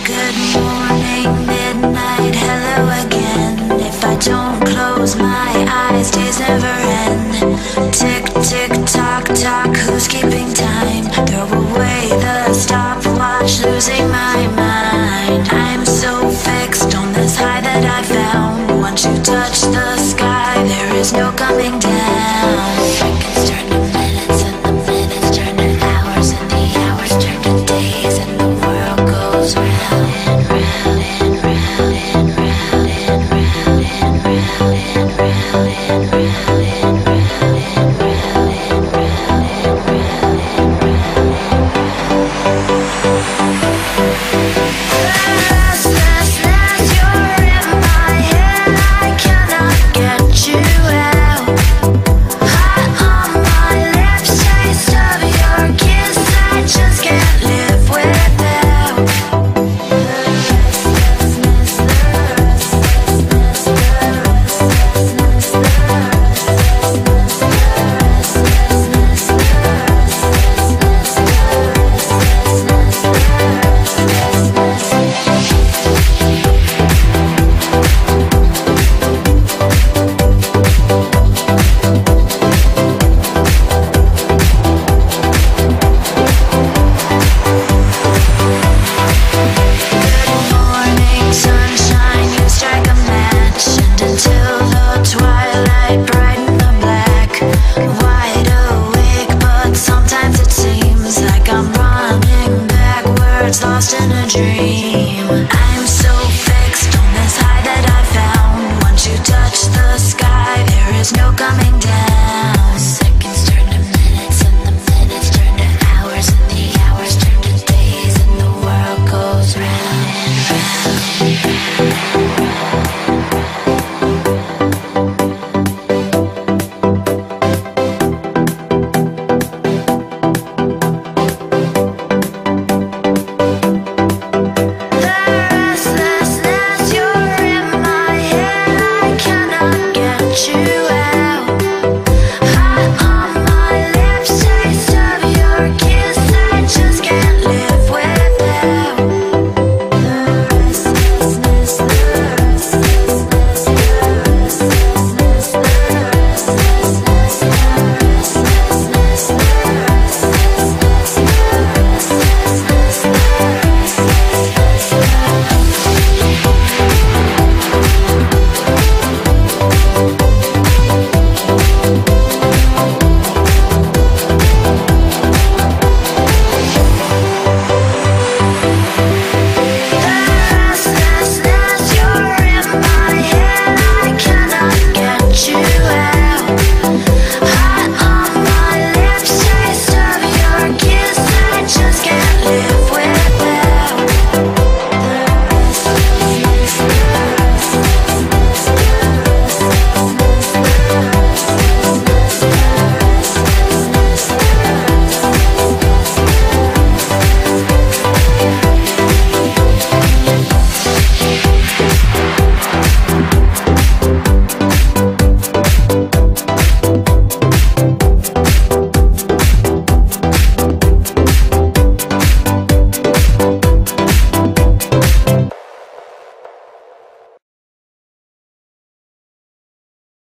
Good morning, midnight, hello again. If I don't close my eyes, days never end. Tick, tick, tock, tock, who's keeping time? Throw away the stopwatch, losing my mind. I'm so fixed on this high that I found. Once you touch the sky, there is no coming down. Seconds turn to minutes, and the minutes turn to hours, and the hours turn to days, and the world goes round and round and round and round and round and round and round and round and round and round and round and round and round and round and round and round. Restlessness, you're in my head, I cannot get you out. Hot on my lips, taste of your kiss, I just can't live without. The restlessness, the restlessness, the restlessness, the restlessness, the restlessness, the morning sunshine, you strike a match, and until the twilight brighten the black. Wide awake, but sometimes it seems like I'm running backwards, lost in a dream.